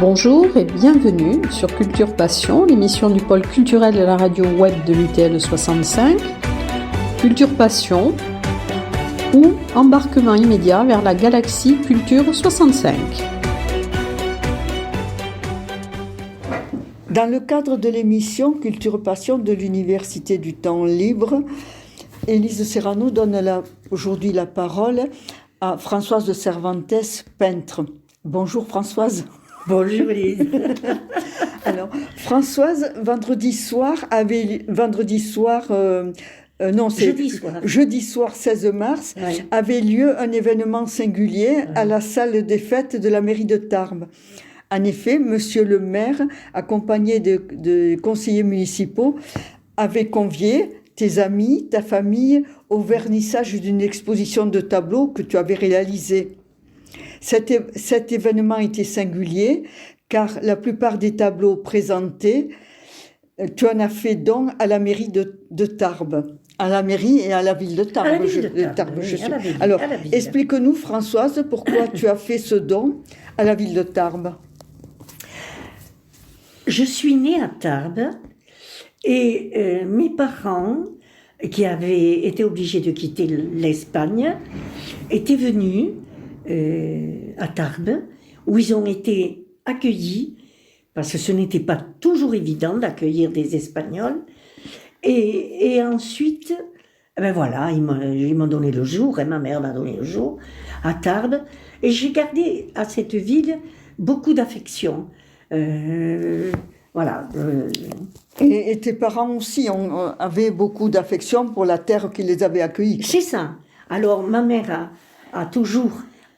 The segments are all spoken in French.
Bonjour et bienvenue sur Culture Passion, l'émission du pôle culturel de la radio web de l'UTL 65. Culture Passion ou embarquement immédiat vers la galaxie Culture 65. Dans le cadre de l'émission Culture Passion de l'Université du Temps Libre, Élise Serrano donne aujourd'hui la parole à Françoise de Cervantes, peintre. Bonjour Françoise. Bonjour Élise. Alors, Françoise, jeudi soir 16 mars, Oui. avait lieu un événement singulier à la salle des fêtes de la mairie de Tarbes. En effet, monsieur le maire, accompagné de conseillers municipaux, avait convié tes amis, ta famille, au vernissage d'une exposition de tableaux que tu avais réalisée. Cet événement était singulier, car la plupart des tableaux présentés, tu en as fait don à la mairie de Tarbes. À la mairie et à la ville de Tarbes. À la ville de Tarbes, oui, à la ville, Alors, à la ville. explique-nous, Françoise, pourquoi tu as fait ce don à la ville de Tarbes. Je suis née à Tarbes et mes parents, qui avaient été obligés de quitter l'Espagne, étaient venus à Tarbes, où ils ont été accueillis, parce que ce n'était pas toujours évident d'accueillir des Espagnols. Et ensuite, ben voilà, ils m'ont donné le jour, et ma mère m'a donné le jour, à Tarbes. Et j'ai gardé à cette ville beaucoup d'affection. Voilà. Et tes parents aussi avaient beaucoup d'affection pour la terre qui les avait accueillis. C'est ça. Alors, ma mère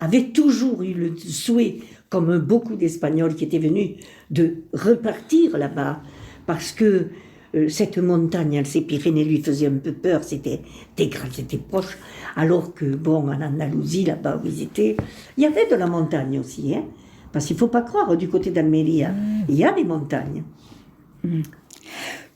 avait toujours eu le souhait, comme beaucoup d'Espagnols qui étaient venus, de repartir là-bas, parce que cette montagne, ces Pyrénées, lui faisaient un peu peur, c'était proche, alors que, bon, en Andalousie, là-bas où ils étaient, il y avait de la montagne aussi, hein, parce qu'il ne faut pas croire, du côté d'Almerie, il y a des montagnes.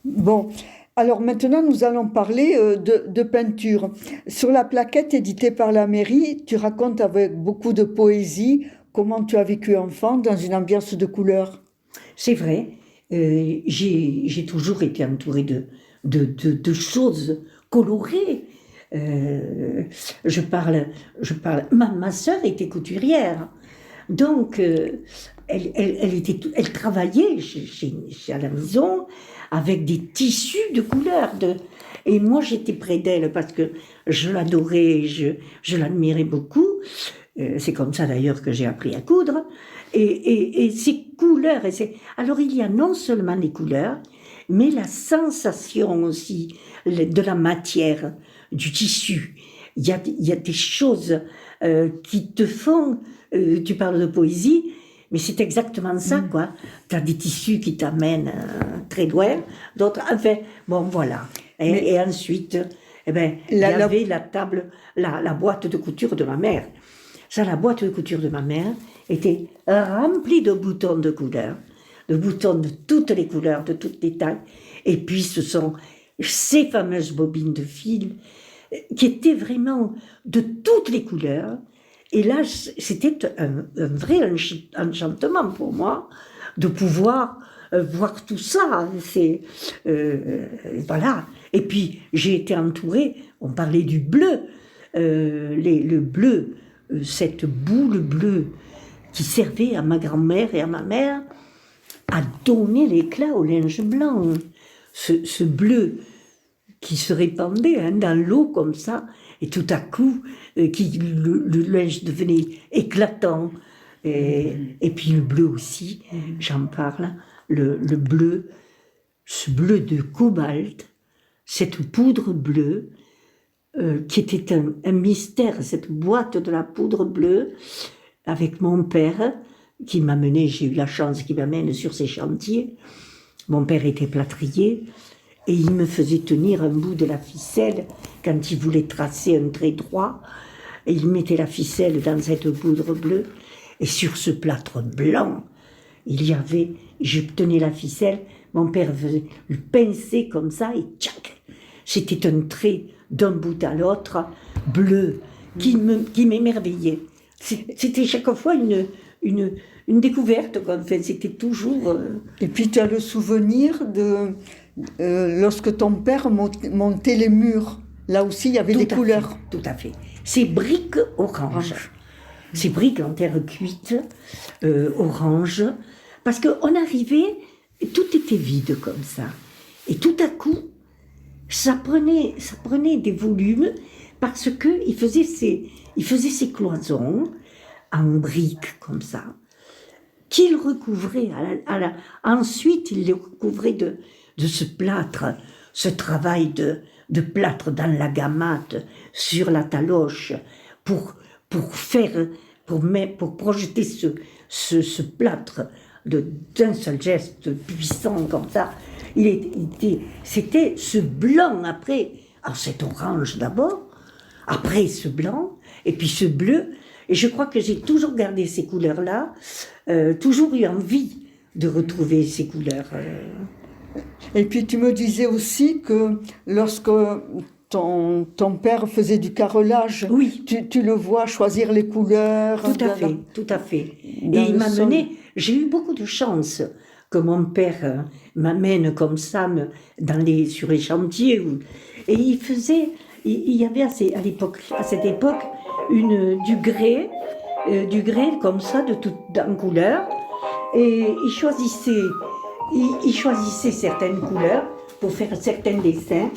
Bon, alors maintenant nous allons parler de peinture. Sur la plaquette éditée par la mairie, tu racontes avec beaucoup de poésie comment tu as vécu enfant dans une ambiance de couleurs. C'est vrai, j'ai toujours été entourée de choses colorées. Je parle. Ma sœur était couturière, donc elle travaillait à la maison avec des tissus de couleurs. Et moi, j'étais près d'elle parce que je l'adorais, je l'admirais beaucoup. C'est comme ça d'ailleurs que j'ai appris à coudre. Et ces couleurs, alors il y a non seulement les couleurs, mais la sensation aussi de la matière, du tissu. Il y a des choses qui te font, tu parles de poésie, mais c'est exactement ça, quoi. Tu as des tissus qui t'amènent très loin, d'autres, enfin, bon, voilà. Et ensuite, eh ben, il y avait la boîte de couture de ma mère. Ça, la boîte de couture de ma mère était remplie de boutons de couleurs, de boutons de toutes les couleurs, de toutes les tailles. Et puis, ce sont ces fameuses bobines de fil qui étaient vraiment de toutes les couleurs. Et là, c'était un vrai enchantement pour moi de pouvoir voir tout ça. Voilà. Et puis, j'ai été entourée, on parlait du bleu, le bleu, cette boule bleue qui servait à ma grand-mère et à ma mère à donner l'éclat au linge blanc. Ce bleu qui se répandait dans l'eau comme ça, et tout à coup, le linge devenait éclatant. Et puis le bleu aussi, j'en parle, le bleu, ce bleu de cobalt, cette poudre bleue, qui était un mystère, cette boîte de la poudre bleue, avec mon père, qui m'amenait, j'ai eu la chance qu'il m'amène sur ces chantiers. Mon père était plâtrier, et il me faisait tenir un bout de la ficelle quand il voulait tracer un trait droit. Et il mettait la ficelle dans cette poudre bleue. Et sur ce plâtre blanc, je tenais la ficelle, mon père faisait le pincer comme ça, et tchac, c'était un trait d'un bout à l'autre, bleu, qui m'émerveillait. C'était chaque fois une découverte, quoi. Enfin, c'était toujours... Et puis tu as le souvenir de lorsque ton père montait les murs. Là aussi, il y avait des couleurs. Tout à fait. Ces briques orange. Ces briques en terre cuite, orange. Parce qu'on arrivait, tout était vide comme ça. Et tout à coup, ça prenait des volumes parce qu'il faisait ses cloisons en briques comme ça, qu'il recouvrait. Ensuite, il les recouvrait de ce plâtre, ce travail de plâtre dans la gamate, sur la taloche, pour projeter ce plâtre d'un seul geste puissant comme ça. C'était ce blanc après, alors cet orange d'abord, après ce blanc, et puis ce bleu, et je crois que j'ai toujours gardé ces couleurs-là, toujours eu envie de retrouver ces couleurs. Et puis tu me disais aussi que lorsque ton père faisait du carrelage, oui. tu le vois choisir les couleurs. Tout à fait. Et il m'a mené, j'ai eu beaucoup de chance que mon père m'amène comme ça sur les chantiers. Et il y avait à cette époque du grès comme ça, en couleur. Et il choisissait certaines couleurs pour faire certains dessins.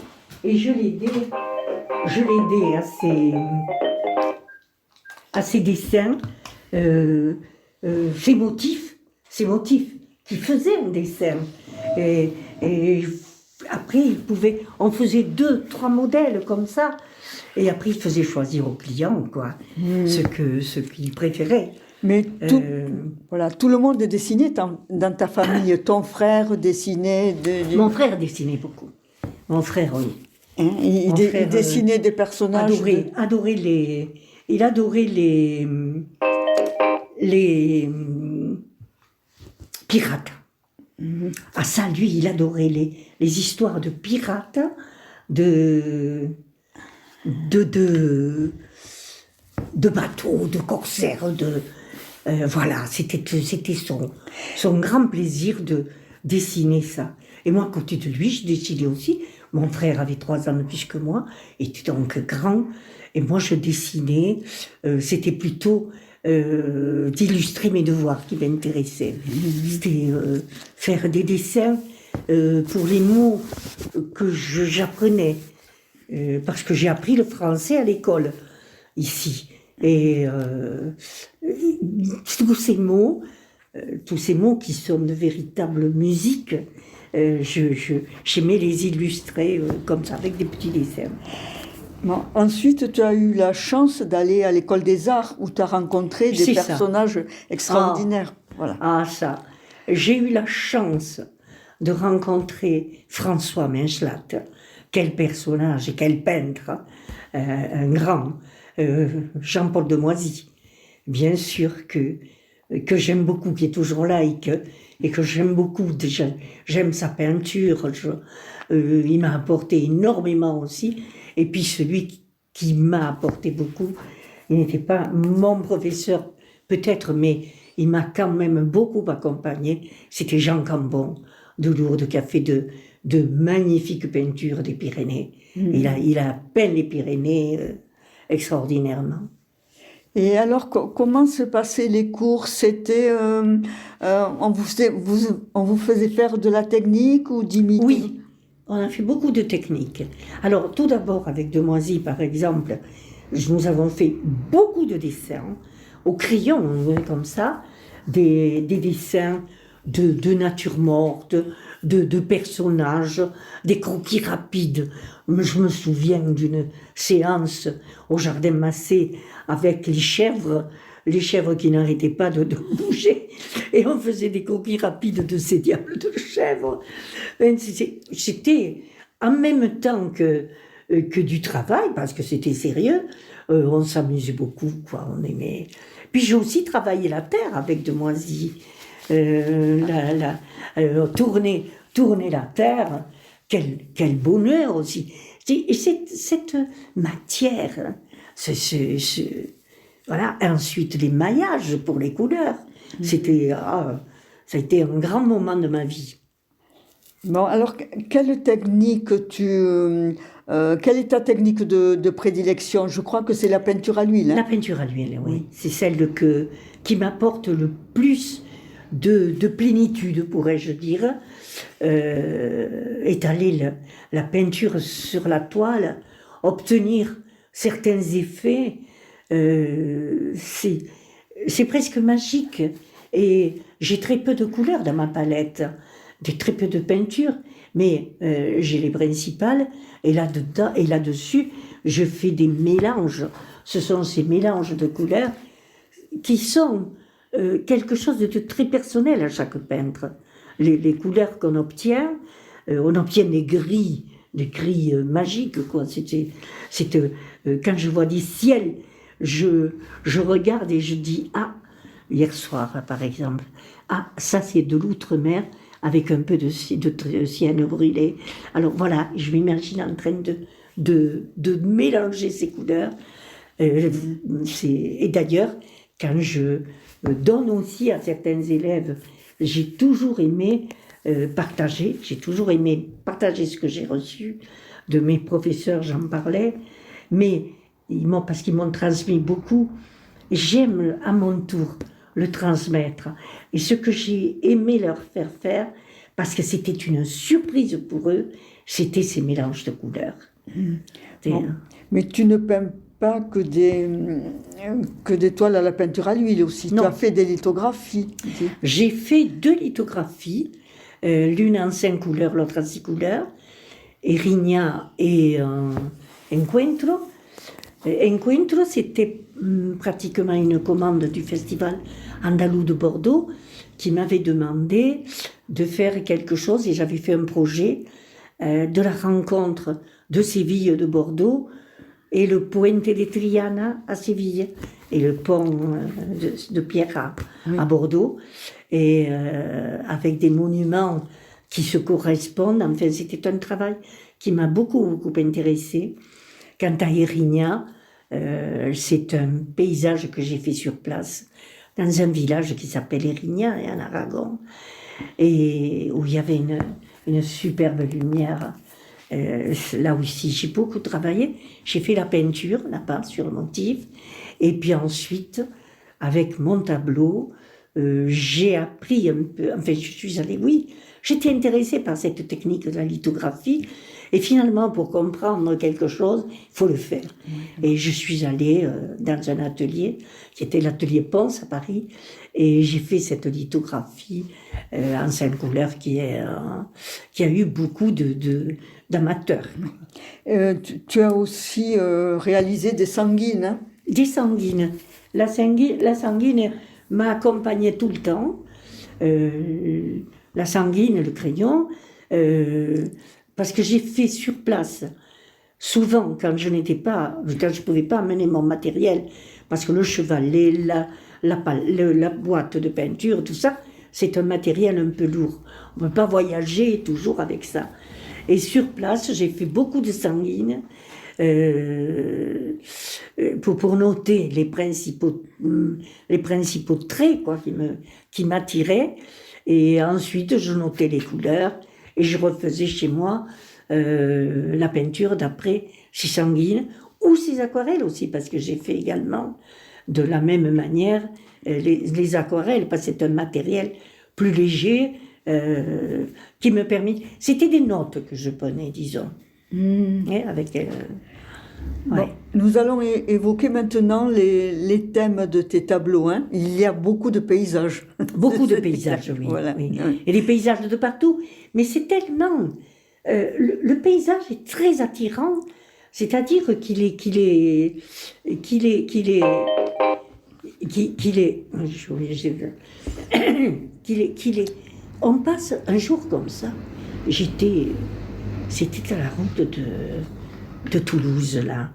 Et je l'aidais à ces dessins, ces motifs qui faisaient un dessin. Et après, on faisait 2-3 modèles comme ça. Et après, il faisait choisir au client, quoi, ce qu'il préférait. Mais tout le monde dessinait dans ta famille. Ton frère dessinait. Mon frère dessinait beaucoup. Mon frère, oui. Hein, il dessinait des personnages. Il adorait les pirates. Ah ça, lui, il adorait les histoires de pirates, de bateaux, de corsaires, voilà, c'était son grand plaisir de dessiner ça. Et moi, à côté de lui, je dessinais aussi. Mon frère avait 3 ans de plus que moi, était donc grand, et moi je dessinais. C'était plutôt d'illustrer mes devoirs qui m'intéressaient. C'était faire des dessins pour les mots que j'apprenais, parce que j'ai appris le français à l'école, ici. Et tous ces mots qui sont de véritables musiques, j'aimais les illustrer comme ça, avec des petits dessins. Bon, ensuite, tu as eu la chance d'aller à l'école des arts où tu as rencontré des personnages extraordinaires. Voilà. Ah, ça. J'ai eu la chance de rencontrer François Minchelat. Quel personnage et quel peintre, un grand, Jean-Paul Demoisy. Bien sûr que j'aime beaucoup, qui est toujours là et que j'aime beaucoup. Déjà, j'aime sa peinture. Il m'a apporté énormément aussi. Et puis celui qui m'a apporté beaucoup, il n'était pas mon professeur peut-être, mais il m'a quand même beaucoup accompagné. C'était Jean Cambon de Lourdes qui a fait de magnifiques peintures des Pyrénées. Il a peint les Pyrénées extraordinairement. Et alors, comment se passaient les cours? C'était, on vous faisait faire de la technique ou d'imiter? Oui, on a fait beaucoup de techniques. Alors, tout d'abord, avec Demoisy, par exemple, nous avons fait beaucoup de dessins au crayon, comme ça, des dessins de nature morte, de personnages, des croquis rapides. Je me souviens d'une séance au Jardin Massé avec les chèvres qui n'arrêtaient pas de bouger, et on faisait des croquis rapides de ces diables de chèvres. C'était en même temps que du travail, parce que c'était sérieux, on s'amusait beaucoup, quoi, on aimait. Puis j'ai aussi travaillé la terre avec Demoisy, tourner la terre, quel bonheur aussi. Et cette matière, voilà. Et ensuite les maillages pour les couleurs, Ça a été un grand moment de ma vie. Bon, alors, quelle est ta technique de prédilection? Je crois que c'est la peinture à l'huile. La peinture à l'huile, oui. C'est celle qui m'apporte le plus de plénitude, pourrais-je dire. Étaler la peinture sur la toile, obtenir certains effets, c'est presque magique. Et j'ai très peu de couleurs dans ma palette, très peu de peinture, mais j'ai les principales, et là-dessus, je fais des mélanges. Ce sont ces mélanges de couleurs qui sont quelque chose de très personnel à chaque peintre. Les couleurs qu'on obtient, on obtient des gris magiques, quoi. Quand je vois des ciels, je regarde et je dis, hier soir, par exemple, ça c'est de l'outre-mer avec un peu de ciel brûlé. Alors voilà, je m'imagine en train de mélanger ces couleurs. Et d'ailleurs, quand je donne aussi à certains élèves, j'ai toujours aimé partager ce que j'ai reçu de mes professeurs, j'en parlais, mais parce qu'ils m'ont transmis beaucoup, j'aime à mon tour le transmettre. Et ce que j'ai aimé leur faire faire, parce que c'était une surprise pour eux, c'était ces mélanges de couleurs. Bon. Mais tu ne peins pas que des toiles à la peinture à l'huile aussi. Non. Tu as fait des lithographies. J'ai fait 2 lithographies, l'une en 5 couleurs, l'autre en 6 couleurs, Erigna et Encuentro. Encuentro, c'était pratiquement une commande du festival andalou de Bordeaux qui m'avait demandé de faire quelque chose, et j'avais fait un projet de la rencontre de Séville de Bordeaux et le Puente de Triana à Séville et le pont de Pierre à Bordeaux, et avec des monuments qui se correspondent. Enfin, c'était un travail qui m'a beaucoup intéressée. Quant à Erigna, c'est un paysage que j'ai fait sur place, dans un village qui s'appelle Erigna, en Aragon, et où il y avait une superbe lumière. Là aussi, j'ai beaucoup travaillé. J'ai fait la peinture, là-bas, sur le motif. Et puis ensuite, avec mon tableau, j'ai appris un peu, enfin, j'étais intéressée par cette technique de la lithographie. Et finalement, pour comprendre quelque chose, il faut le faire. Et je suis allée dans un atelier, qui était l'atelier Ponce à Paris, et j'ai fait cette lithographie en 5 couleurs qui a eu beaucoup d'amateurs. Tu as aussi réalisé des sanguines. Hein? Des sanguines. La sanguine m'a accompagnée tout le temps. La sanguine, le crayon, parce que j'ai fait sur place. Souvent, quand je pouvais pas amener mon matériel, parce que le chevalet, la boîte de peinture, tout ça, c'est un matériel un peu lourd. On ne peut pas voyager toujours avec ça. Et sur place, j'ai fait beaucoup de sanguines pour noter les principaux traits, quoi, qui m'attiraient. Et ensuite, je notais les couleurs et je refaisais chez moi la peinture d'après ces sanguines ou ces aquarelles aussi, parce que j'ai fait également de la même manière les aquarelles, parce que c'est un matériel plus léger qui me permet... C'était des notes que je prenais, disons. Avec... ouais. Bon, nous allons évoquer maintenant les thèmes de tes tableaux. Hein. Il y a beaucoup de paysages. Beaucoup de paysages, oui. Voilà. Oui. Et des paysages de partout. Mais c'est tellement... le paysage est très attirant. C'est-à-dire qu'il est... On passe un jour comme ça. C'était à la route de Toulouse, là.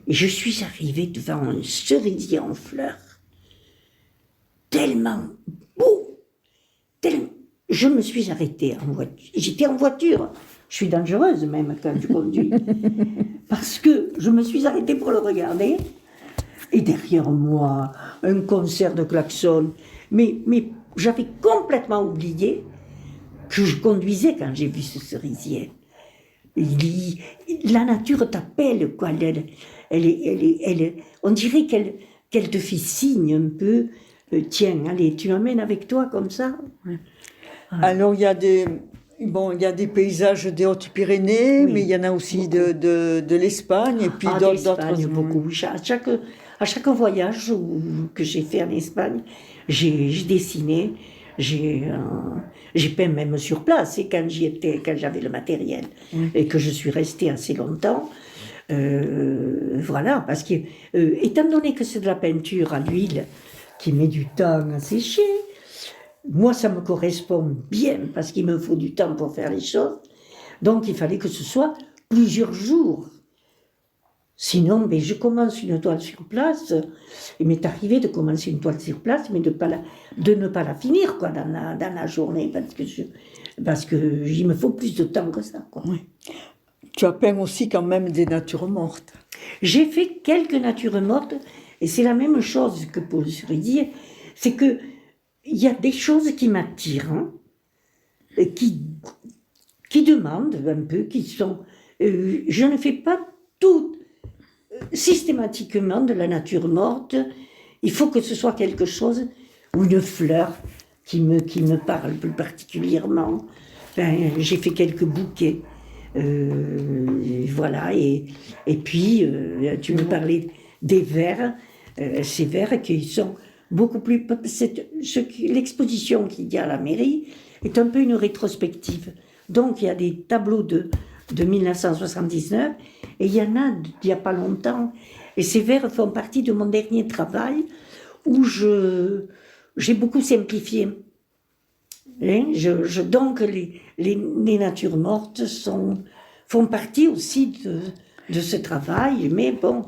Et je suis arrivée devant un cerisier en fleurs. Tellement beau. Je me suis arrêtée en voiture. J'étais en voiture. Je suis dangereuse même quand je conduis. Parce que je me suis arrêtée pour le regarder. Et derrière moi, un concert de klaxons. Mais j'avais complètement oublié que je conduisais quand j'ai vu ce cerisier. La nature t'appelle, quoi. On dirait qu'elle te fait signe un peu. Tiens, allez, tu m'amènes avec toi comme ça. Alors, il y a des paysages des Hautes-Pyrénées, Oui, mais il y en a aussi beaucoup. de l'Espagne, et puis D'Espagne, d'autres. beaucoup. À chaque voyage que j'ai fait en Espagne, j'ai dessiné, j'ai peint même sur place, et quand j'y étais, quand j'avais le matériel, et que je suis restée assez longtemps. Voilà, parce que, étant donné que c'est de la peinture à l'huile qui met du temps à sécher, moi ça me correspond bien, parce qu'il me faut du temps pour faire les choses. Donc il fallait que ce soit plusieurs jours. Sinon, ben, je commence une toile sur place. Il m'est arrivé de commencer une toile sur place, mais de ne pas la finir quoi, dans la journée, parce que il me faut plus de temps que ça. Quoi. Oui. Tu as peint aussi quand même des natures mortes. J'ai fait quelques natures mortes, et c'est la même chose que pour le cerisier, c'est que il y a des choses qui m'attirent, hein, et qui demandent un peu, qui sont... je ne fais pas tout systématiquement de la nature morte. Il faut que ce soit quelque chose, ou une fleur qui me parle plus particulièrement. Enfin, j'ai fait quelques bouquets. Voilà, et puis tu me parlais des vers, ces vers qui sont beaucoup plus... L'exposition qu'il y a à la mairie est un peu une rétrospective. Donc il y a des tableaux de 1979, et il y en a d'il n'y a pas longtemps, et ces vers font partie de mon dernier travail, où j'ai beaucoup simplifié. Hein, donc les natures mortes font partie aussi de ce travail, mais bon...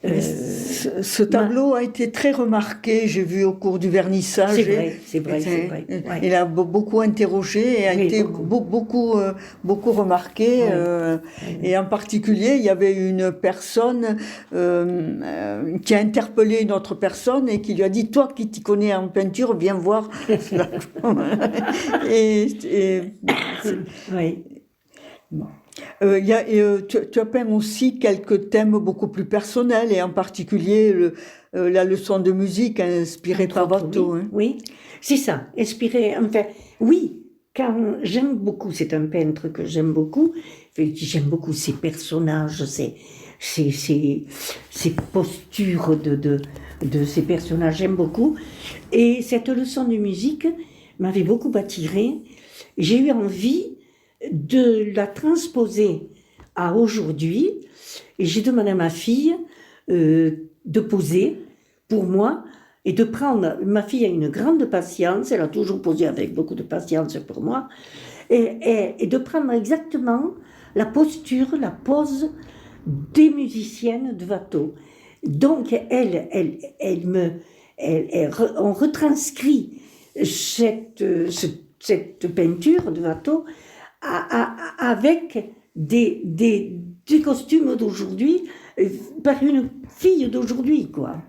Ce tableau a été très remarqué, j'ai vu au cours du vernissage. C'est vrai. Ouais. Il a beaucoup interrogé et a été beaucoup remarqué. Et en particulier, il y avait une personne qui a interpellé une autre personne et qui lui a dit « Toi qui t'y connais en peinture, viens voir. » Oui. Bon. Tu as peint aussi quelques thèmes beaucoup plus personnels, et en particulier la leçon de musique inspirée par Watteau. Oui, c'est ça, inspiré. Enfin, oui, quand j'aime beaucoup, c'est un peintre que j'aime beaucoup. J'aime beaucoup ses personnages, ses postures de ces personnages, j'aime beaucoup. Et cette leçon de musique m'avait beaucoup attirée. J'ai eu envie de la transposer à aujourd'hui, et j'ai demandé à ma fille de poser pour moi, et de prendre... Ma fille a une grande patience, elle a toujours posé avec beaucoup de patience pour moi, et de prendre exactement la posture, la pose des musiciennes de Watteau. Donc on retranscrit cette peinture de Watteau avec des costumes d'aujourd'hui, par une fille d'aujourd'hui, quoi.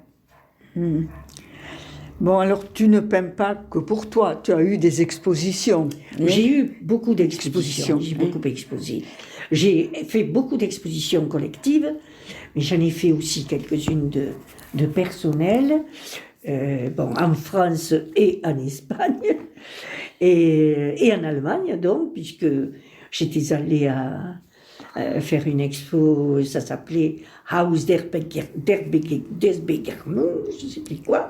Bon, alors tu ne peins pas que pour toi, tu as eu des expositions. J'ai eu beaucoup d'expositions, j'ai beaucoup exposé. J'ai fait beaucoup d'expositions collectives, mais j'en ai fait aussi quelques-unes de personnelles, en France et en Espagne. Et en Allemagne, donc, puisque j'étais allée à faire une expo, ça s'appelait Haus des Begegnung, je ne sais plus quoi,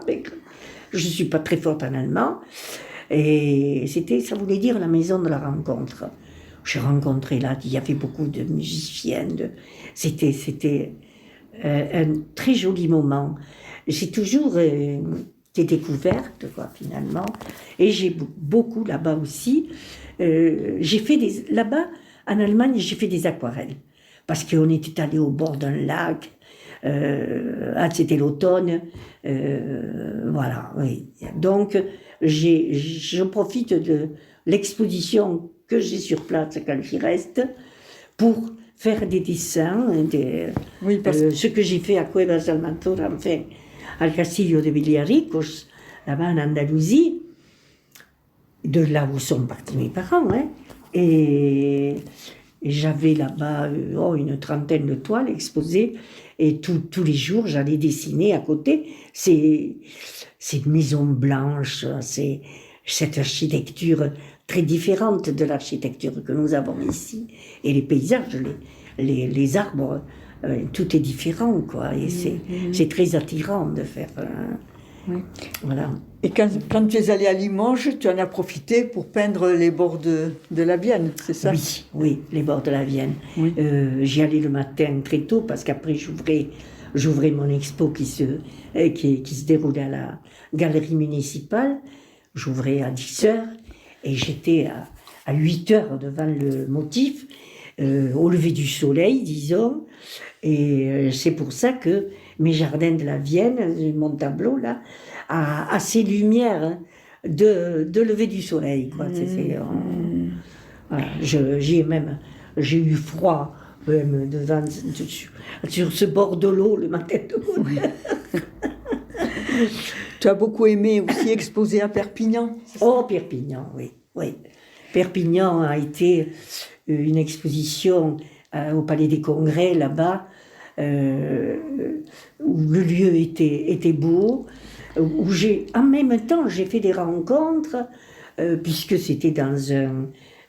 je ne suis pas très forte en allemand, et ça voulait dire la maison de la rencontre. J'ai rencontré là, il y avait beaucoup de musiciennes, c'était un très joli moment. C'est toujours... des découvertes, quoi, finalement. Et j'ai beaucoup là-bas aussi. Là-bas, en Allemagne, j'ai fait des aquarelles. Parce qu'on était allé au bord d'un lac. C'était l'automne. Voilà, oui. Donc, je profite de l'exposition que j'ai sur place quand j'y reste pour faire des dessins. Ce que j'ai fait à Cuevas del Mantor, enfin, al Castillo de Villaricos, là-bas en Andalousie, de là où sont partis mes parents, hein, et j'avais là-bas une trentaine de toiles exposées, et tous les jours, j'allais dessiner à côté ces maisons blanches, cette architecture très différente de l'architecture que nous avons ici. Et les paysages, les arbres, tout est différent, quoi. Et c'est très attirant de faire... Oui. Voilà. Et quand tu es allé à Limoges, tu en as profité pour peindre les bords de la Vienne, c'est ça? Oui, les bords de la Vienne. Oui. J'y allais le matin très tôt parce qu'après j'ouvrais mon expo qui se déroulait à la galerie municipale. J'ouvrais à 10h et j'étais à 8h devant le motif, au lever du soleil, disons. Et c'est pour ça que mes jardins de la Vienne, mon tableau là, a ces lumières, hein, de lever du soleil, quoi. Voilà, j'ai eu froid même sur ce bord de l'eau le matin de Oui. Tu as beaucoup aimé aussi exposer à Perpignan? Oh, Perpignan, oui. Perpignan a été une exposition au Palais des Congrès, là-bas, où le lieu était beau, où en même temps, j'ai fait des rencontres, puisque c'était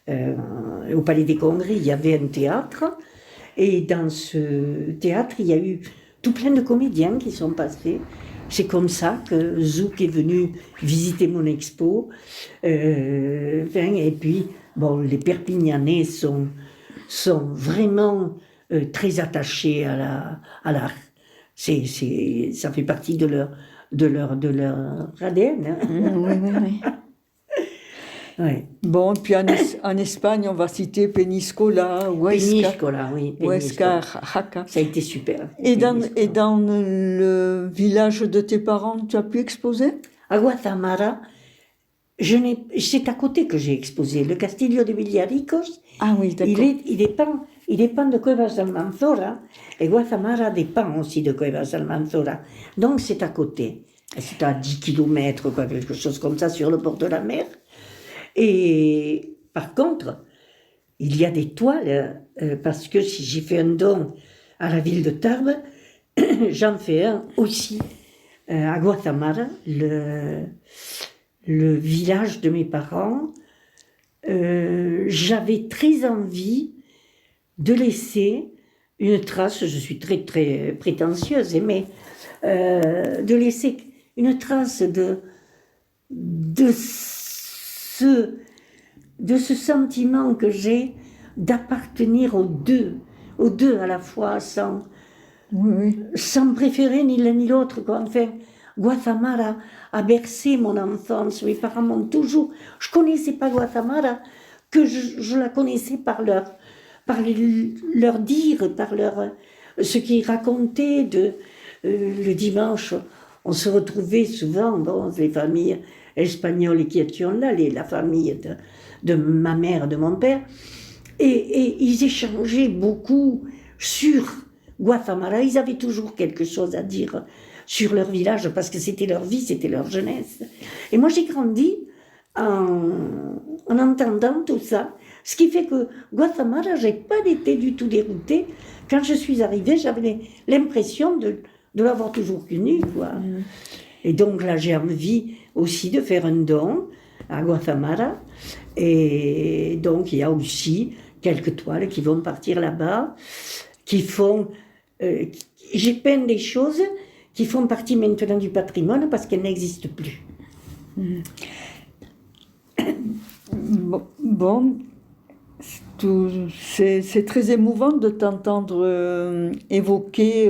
au Palais des Congrès, il y avait un théâtre, et dans ce théâtre, il y a eu tout plein de comédiens qui sont passés. C'est comme ça que Zouk est venu visiter mon expo. Et puis, bon, les Perpignanais sont vraiment très attachés à l'art. Ça fait partie de leur ADN. Hein. Oui. Ouais. Bon, puis en Espagne, on va citer Peñíscola, Peñíscola, oui. Huesca, Jaca. Ça a été super. Et dans le village de tes parents, tu as pu exposer? À Guatemala, c'est à côté que j'ai exposé. Le Castillo de Villaricos, ah oui, d'accord. il dépend de Cuevas Almanzora, et Guatemala dépend aussi de Cuevas Almanzora. Donc c'est à côté. C'est à 10 km, quoi, quelque chose comme ça, sur le bord de la mer. Et par contre, il y a des toiles, parce que si j'ai fait un don à la ville de Tarbes, j'en fais un aussi à Guatemala, le village de mes parents. J'avais très envie de laisser une trace, je suis très très prétentieuse, mais de laisser une trace de ce sentiment que j'ai d'appartenir aux deux à la fois, sans préférer ni l'un ni l'autre. Enfin, Guatemala a bercé mon enfance. Mes parents m'ont toujours... Je ne connaissais pas Guatemala, que je la connaissais par leur dire, par ce qu'ils racontaient. Le dimanche, on se retrouvait souvent, les familles espagnols qui étaient là, la famille de ma mère, de mon père, et ils échangeaient beaucoup sur Guatemala. Ils avaient toujours quelque chose à dire sur leur village, parce que c'était leur vie, c'était leur jeunesse. Et moi, j'ai grandi en entendant tout ça, ce qui fait que Guatemala, je n'ai pas été du tout déroutée. Quand je suis arrivée, j'avais l'impression de l'avoir toujours connue, quoi. Et donc là, j'ai envie aussi de faire un don à Guatemala. Et donc, il y a aussi quelques toiles qui vont partir là-bas, qui font... j'ai peint des choses qui font partie maintenant du patrimoine parce qu'elles n'existent plus. Bon, c'est très émouvant de t'entendre évoquer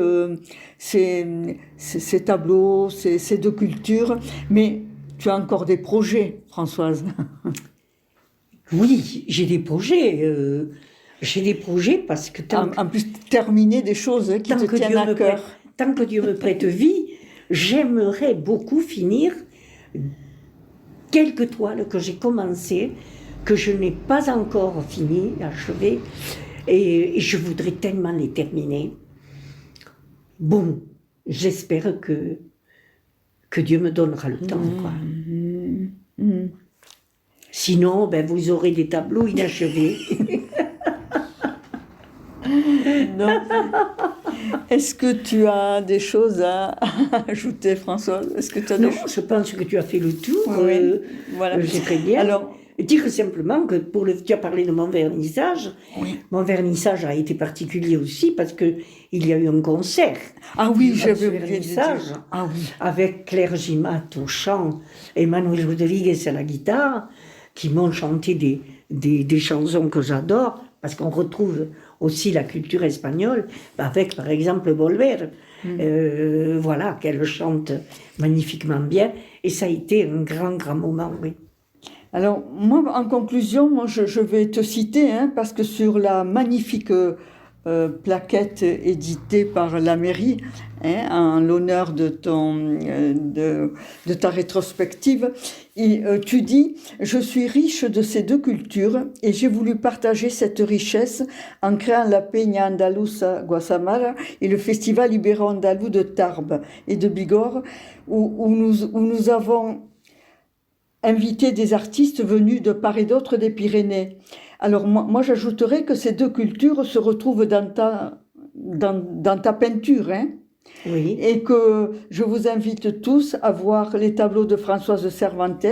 ces tableaux, ces deux cultures, mais tu as encore des projets, Françoise. Oui, j'ai des projets. Parce que en plus, terminer des choses qui te tiennent à cœur. Tant que Dieu me prête vie, j'aimerais beaucoup finir quelques toiles que j'ai commencées, que je n'ai pas encore fini, achevé, et je voudrais tellement les terminer. Bon, j'espère que que Dieu me donnera le temps, quoi. Mmh. Sinon, ben, vous aurez des tableaux inachevés. Non. Est-ce que tu as des choses à ajouter, Françoise? Est-ce que tu as Non, des choses? je pense que tu as fait le tour. Oui, voilà. C'est très bien. Alors, dire simplement que tu as parlé de mon vernissage. oui. Mon vernissage a été particulier aussi parce que il y a eu un concert. Ah oui, Du j'avais oublié de vernissage. dire. Ah oui. Avec Claire Gimat au chant et Manuel Rodriguez à la guitare, qui m'ont chanté des chansons que j'adore, parce qu'on retrouve aussi la culture espagnole, avec par exemple Volver, voilà, qu'elle chante magnifiquement bien, et ça a été un grand, grand moment, oui. Alors, moi, en conclusion, je vais te citer, hein, parce que sur la magnifique plaquette éditée par la mairie, hein, en l'honneur de ta rétrospective, tu dis « Je suis riche de ces deux cultures et j'ai voulu partager cette richesse en créant la Peña Andaluza Guasamara et le Festival Ibero-Andalou de Tarbes et de Bigorre, où nous avons invité des artistes venus de part et d'autre des Pyrénées. » Alors moi j'ajouterais que ces deux cultures se retrouvent dans ta peinture, hein, Oui. et que je vous invite tous à voir les tableaux de Françoise Cervantes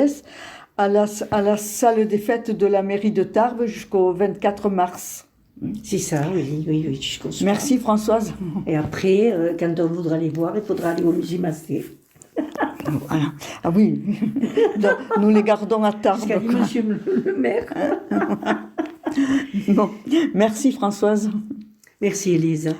à la salle des fêtes de la mairie de Tarbes jusqu'au 24 mars. C'est ça, oui, jusqu'au soir. Merci Françoise. Et après, quand on voudra les voir, il faudra aller au musée Masté. Voilà. Ah oui, nous les gardons à Tarbes. Parce qu'a dit monsieur le maire. Bon. Merci Françoise. Merci Élise.